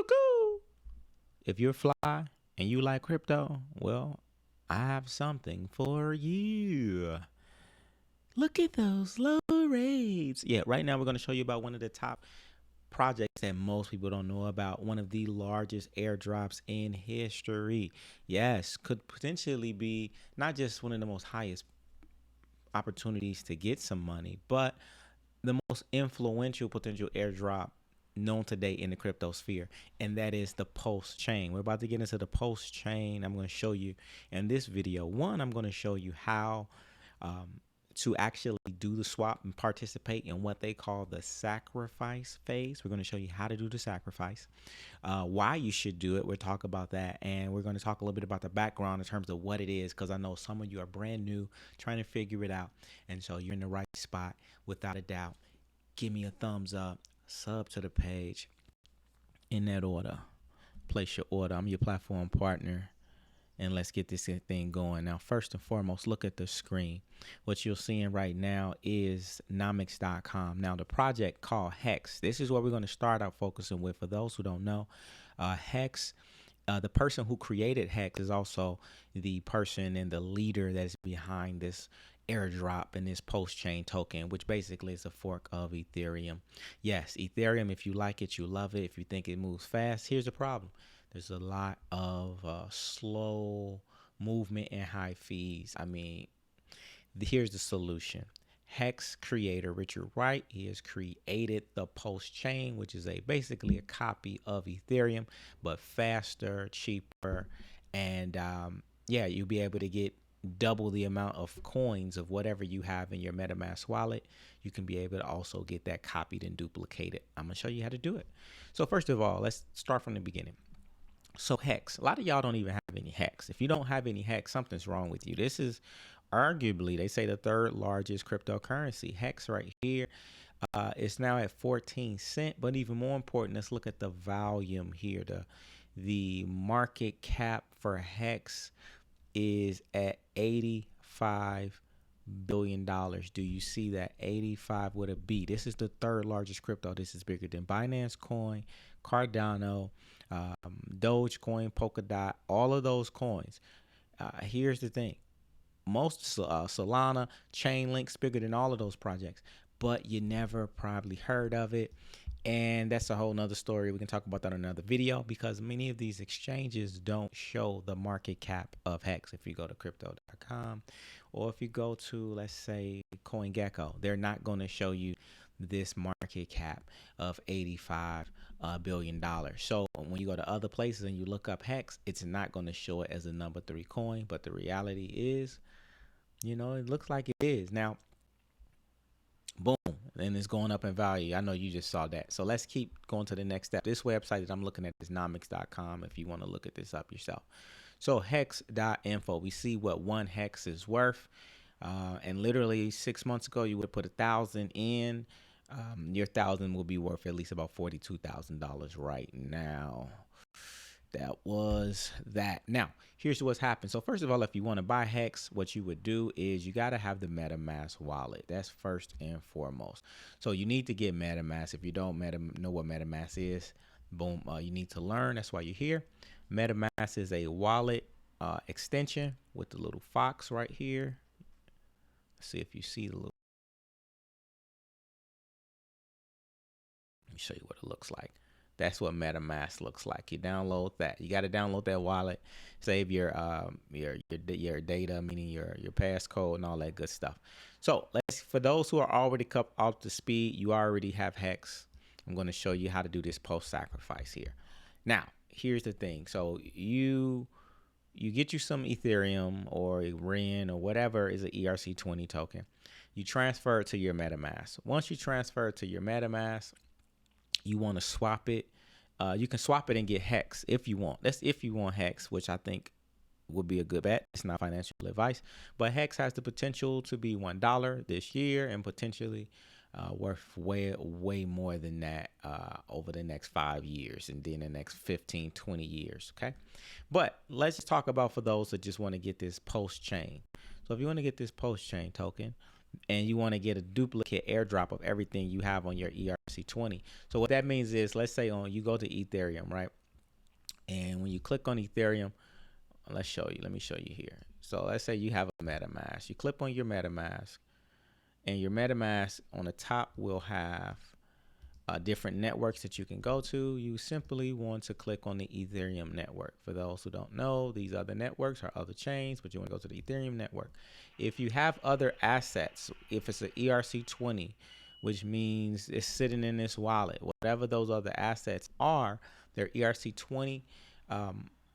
Cuckoo. If you're fly and you like crypto, well, I have something for you. Look at those low rates. Yeah, right now we're going to show you about one of the top projects that most people don't know about. One of the largest airdrops in history. Yes, could potentially be not just one of the most highest opportunities to get some money, but the most influential potential airdrop known today in the crypto sphere, and that is the PulseChain. We're about to get into the PulseChain. I'm going to show you in this video. One, I'm going to show you how to actually do the swap and participate in what they call the sacrifice phase. We're going to show you how to do the sacrifice, why you should do it. We'll talk about that, and we're going to talk a little bit about the background in terms of what it is, because I know some of you are brand new trying to figure it out, and so you're in the right spot without a doubt. Give me a thumbs up, sub to the page in that order, place your order. I'm your platform partner, and let's get this thing going. Now, first and foremost, look at the screen. What you're seeing right now is nomics.com. Now, the project called Hex, this is what we're going to start out focusing with. For those who don't know, Hex, the person who created Hex is also the person and the leader that is behind this airdrop and this PulseChain token, which basically is a fork of Ethereum. Yes, Ethereum, if you like it, you love it. If you think it moves fast, here's the problem. There's a lot of slow movement and high fees. I mean, here's the solution. Hex creator Richard Wright, he has created the PulseChain, which is basically a copy of Ethereum, but faster, cheaper, and yeah, you'll be able to get double the amount of coins of whatever you have in your MetaMask wallet. You can be able to also get that copied and duplicated. I'm gonna show you how to do it. So first of all, let's start from the beginning. So Hex, a lot of y'all don't even have any Hex. If you don't have any Hex, something's wrong with you. This is arguably, they say, the third largest cryptocurrency. Hex right here, it's now at 14 cents. But even more important, let's look at the volume here. The market cap for Hex is at $85 billion. Do you see that? 85 with a B. This is the third largest crypto. This is bigger than Binance Coin, Cardano, Dogecoin, Polkadot, all of those coins. Here's the thing. Most Solana, Chainlink's bigger than all of those projects, but you never probably heard of it. And that's a whole nother story. We can talk about that in another video, because many of these exchanges don't show the market cap of Hex. If you go to crypto.com or if you go to, let's say, CoinGecko, they're not going to show you this market cap of $85 billion. So when you go to other places and you look up Hex, it's not going to show it as a number 3 coin. But the reality is, you know, it looks like it is. Now, boom, and it's going up in value. I know you just saw that. So let's keep going to the next step. This website that I'm looking at is nomics.com if you want to look at this up yourself. So hex.info, we see what one Hex is worth. And literally 6 months ago, you would put 1,000 in. Your 1,000 will be worth at least about $42,000 right now. That was that. Now, here's what's happened. So first of all, if you want to buy Hex, what you would do is you got to have the MetaMask wallet. That's first and foremost. So you need to get MetaMask. If you don't know what MetaMask is, boom, you need to learn. That's why you're here. MetaMask is a wallet extension with the little fox right here. Let's see if you see the little. Let me show you what it looks like. That's what MetaMask looks like. You download that. You got to download that wallet, save your data, meaning your passcode and all that good stuff. So for those who are already up to speed, you already have Hex. I'm going to show you how to do this post sacrifice here. Now, here's the thing. So you get you some Ethereum or a REN or whatever is an ERC20 token. You transfer it to your MetaMask. Once you transfer it to your MetaMask, you want to swap it. You can swap it and get Hex if you want. That's if you want Hex, which I think would be a good bet. It's not financial advice, but Hex has the potential to be $1 this year and potentially worth way more than that over the next 5 years and then the next 15, 20 years. Okay. But let's talk about for those that just want to get this PulseChain. So if you want to get this PulseChain token, and you want to get a duplicate airdrop of everything you have on your ERC20. So what that means is, let's say you go to Ethereum, right? And when you click on Ethereum, let me show you here. So let's say you have a MetaMask. You click on your MetaMask, and your MetaMask on the top will have different networks that you can go to. You simply want to click on the Ethereum network. For those who don't know, these other networks are other chains, but you want to go to the Ethereum network. If you have other assets, if it's an ERC20, which means it's sitting in this wallet, whatever those other assets are, they're ERC20.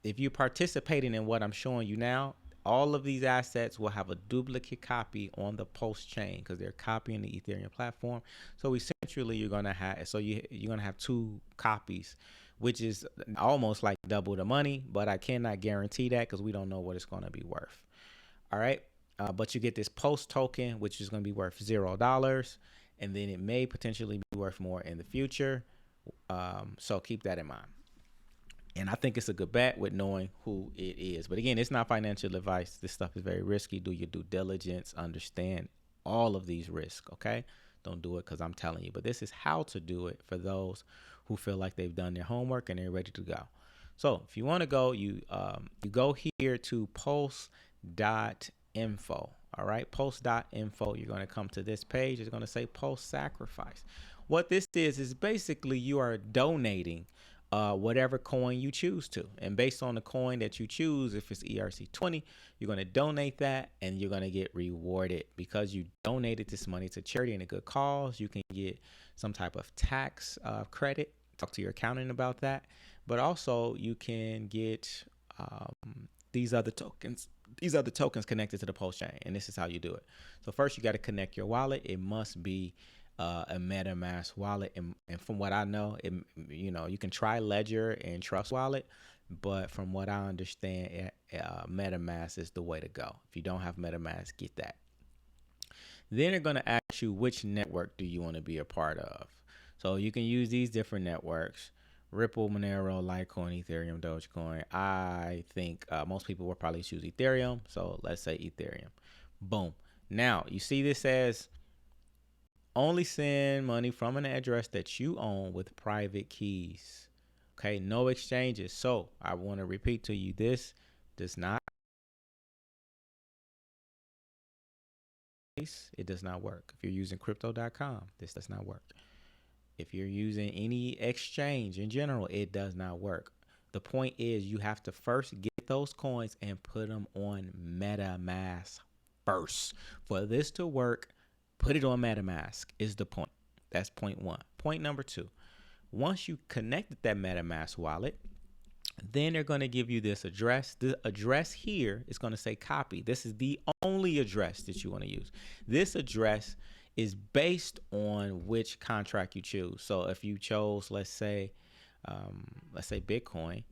If you're participating in what I'm showing you now, all of these assets will have a duplicate copy on the PulseChain because they're copying the Ethereum platform. So essentially, you're gonna have two copies, which is almost like double the money. But I cannot guarantee that because we don't know what it's gonna be worth. All right, but you get this Pulse token, which is gonna be worth $0, and then it may potentially be worth more in the future. So keep that in mind. And I think it's a good bet with knowing who it is. But again, it's not financial advice. This stuff is very risky. Do your due diligence. Understand all of these risks, okay? Don't do it because I'm telling you. But this is how to do it for those who feel like they've done their homework and they're ready to go. So if you want to go, you go here to pulse.info. All right, pulse.info. You're going to come to this page. It's going to say Pulse Sacrifice. What this is basically you are donating whatever coin you choose to. And based on the coin that you choose, if it's ERC20, you're going to donate that and you're going to get rewarded because you donated this money to charity and a good cause. You can get some type of tax credit. Talk to your accountant about that. But also you can get these other tokens connected to the PulseChain. And this is how you do it. So first you got to connect your wallet. It must be a MetaMask wallet, and from what I know, you can try Ledger and Trust Wallet, but from what I understand, MetaMask is the way to go. If you don't have MetaMask, get that. Then they're going to ask you which network do you want to be a part of. So you can use these different networks: Ripple, Monero, Litecoin, Ethereum, Dogecoin. I think most people will probably choose Ethereum, so let's say Ethereum. Boom. Now you see this says only send money from an address that you own with private keys. Okay, no exchanges. So I want to repeat to you, this does not, it does not work. If you're using crypto.com, this does not work. If you're using any exchange in general, it does not work. The point is you have to first get those coins and put them on MetaMask first. For this to work, put it on MetaMask is the point. That's point one. Point number two, once you connected that MetaMask wallet, then they're going to give you this address. The address here is going to say copy. This is the only address that you want to use. This address is based on which contract you choose. So if you chose, let's say Bitcoin,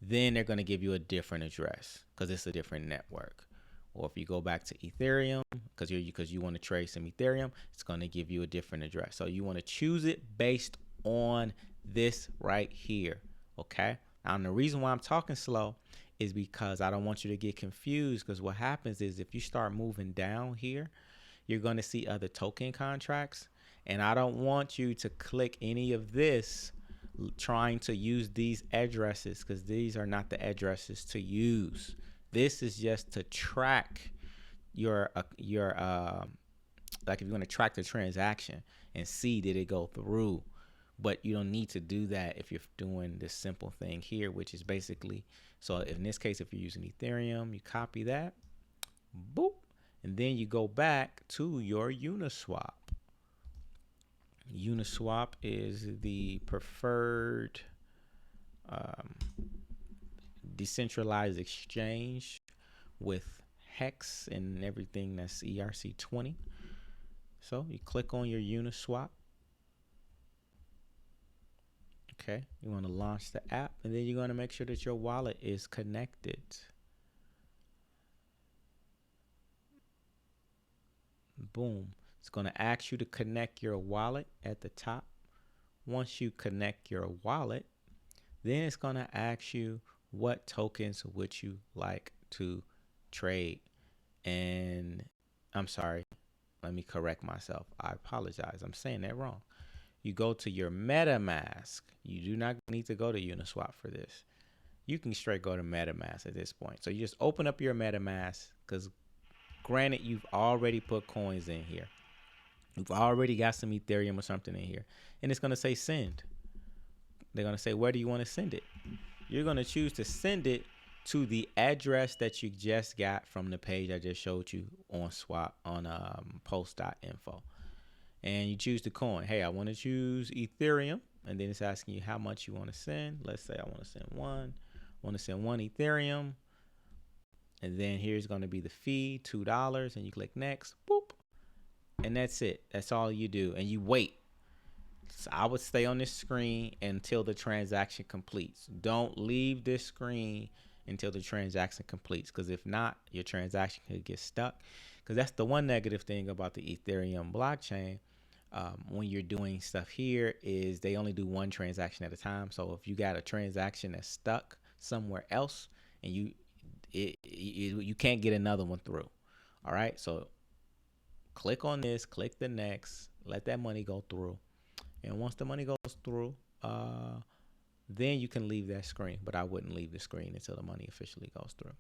then they're going to give you a different address because it's a different network. Or if you go back to Ethereum, because you want to trade some Ethereum, it's going to give you a different address. So you want to choose it based on this right here. Okay. Now, the reason why I'm talking slow is because I don't want you to get confused, because what happens is if you start moving down here, you're going to see other token contracts. And I don't want you to click any of this trying to use these addresses, because these are not the addresses to use. This is just to track your like if you want to track the transaction and see did it go through. But you don't need to do that if you're doing this simple thing here, which is basically, so in this case, if you're using Ethereum, you copy that, boop, and then you go back to your Uniswap. Uniswap is the preferred decentralized exchange with Hex and everything that's ERC20. So you click on your Uniswap. Okay, you want to launch the app, and then you're going to make sure that your wallet is connected. Boom. It's going to ask you to connect your wallet at the top. Once you connect your wallet, then it's going to ask you what tokens would you like to trade. And I'm sorry, let me correct myself. I apologize. I'm saying that wrong. You go to your MetaMask. You do not need to go to Uniswap for this. You can straight go to MetaMask at this point. So you just open up your MetaMask, because granted, you've already put coins in here. You've already got some Ethereum or something in here. And it's going to say send. They're going to say, where do you want to send it? You're going to choose to send it to the address that you just got from the page I just showed you on pulse.info. And you choose the coin. Hey, I want to choose Ethereum. And then it's asking you how much you want to send. Let's say I want to send one. I want to send one Ethereum. And then here's going to be the fee, $2. And you click next. Boop. And that's it. That's all you do. And you wait. So I would stay on this screen until the transaction completes. Don't leave this screen until the transaction completes, because if not, your transaction could get stuck. Because that's the one negative thing about the Ethereum blockchain. When you're doing stuff here, is they only do one transaction at a time. So if you got a transaction that's stuck somewhere else, and you can't get another one through. All right, so click on this, click the next, let that money go through. And once the money goes through, then you can leave that screen. But I wouldn't leave the screen until the money officially goes through.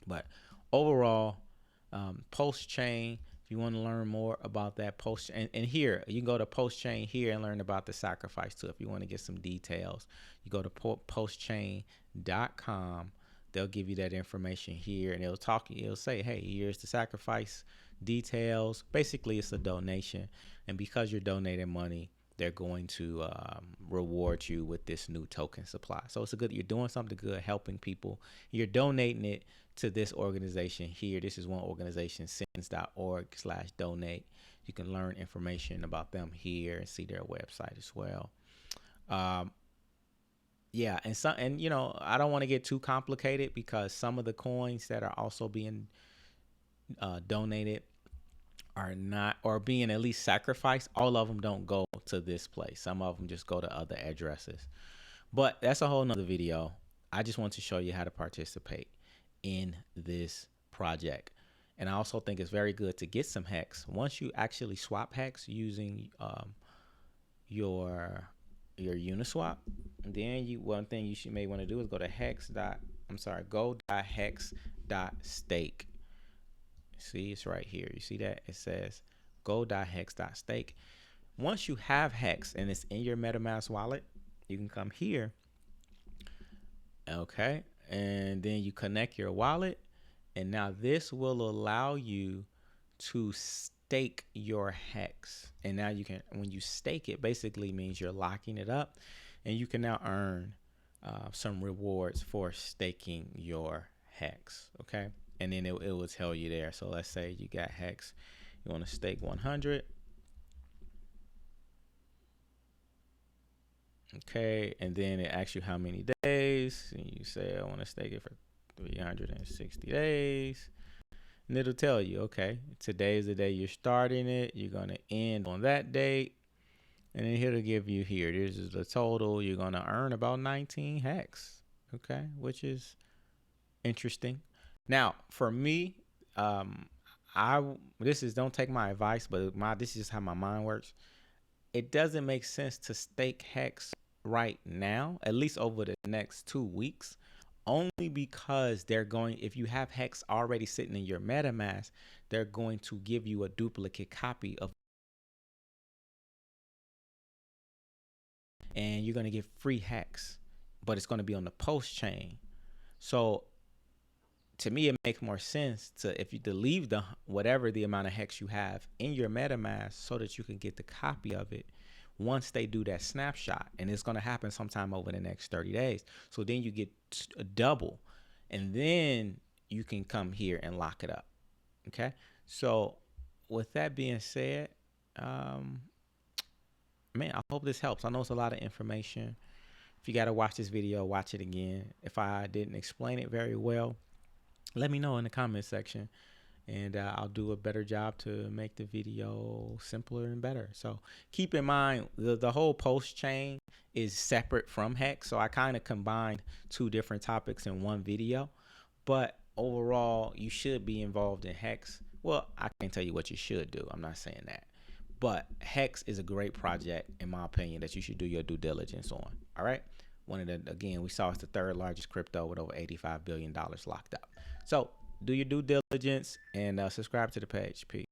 But overall, PulseChain, if you want to learn more about that, PulseChain, and here, you can go to PulseChain here and learn about the sacrifice too. If you want to get some details, you go to PulseChain.com. They'll give you that information here, and it'll say, hey, here's the sacrifice details. Basically, it's a donation. And because you're donating money, they're going to reward you with this new token supply. So it's you're doing something good, helping people. You're donating it to this organization here. This is one organization, sins.org/donate. You can learn information about them here and see their website as well. Yeah, and you know, I don't want to get too complicated, because some of the coins that are also being donated are not, or being at least sacrificed, all of them don't go to this place. Some of them just go to other addresses. But that's a whole nother video. I just want to show you how to participate in this project. And I also think it's very good to get some hex. Once you actually swap hex using your Uniswap, then one thing you may want to do is go to go.hex.stake. See, it's right here. You see that? It says go.hex.stake. Once you have hex and it's in your MetaMask wallet, you can come here. Okay. And then you connect your wallet. And now this will allow you to stake your hex. And now you can, when you stake it, basically means you're locking it up. And you can now earn some rewards for staking your hex. Okay. And then it will tell you there. So let's say you got hex, you want to stake 100. Okay, and then it asks you how many days, and you say I want to stake it for 360 days. And it'll tell you, okay, today is the day you're starting it. You're going to end on that date. And then it'll give you here, this is the total. You're going to earn about 19 hex. Okay, which is interesting. Now, for me, don't take my advice, but this is just how my mind works. It doesn't make sense to stake hex right now, at least over the next 2 weeks, only because if you have hex already sitting in your MetaMask, they're going to give you a duplicate copy of, and you're going to get free hex, but it's going to be on the PulseChain. So to me, it makes more sense to leave whatever the amount of hex you have in your MetaMask, so that you can get the copy of it once they do that snapshot. And it's going to happen sometime over the next 30 days. So then you get a double, and then you can come here and lock it up. Okay. So with that being said, man, I hope this helps. I know it's a lot of information. If you got to watch this video, watch it again. If I didn't explain it very well, let me know in the comment section, and I'll do a better job to make the video simpler and better. So keep in mind, the whole PulseChain is separate from hex. So I kind of combined 2 different topics in one video, but overall you should be involved in hex Well, I can't tell you what you should do. I'm not saying that. But Hex is a great project, in my opinion, that you should do your due diligence on. All right. One of the, again, we saw it's the third largest crypto with over $85 billion locked up. So do your due diligence and subscribe to the page. Peace.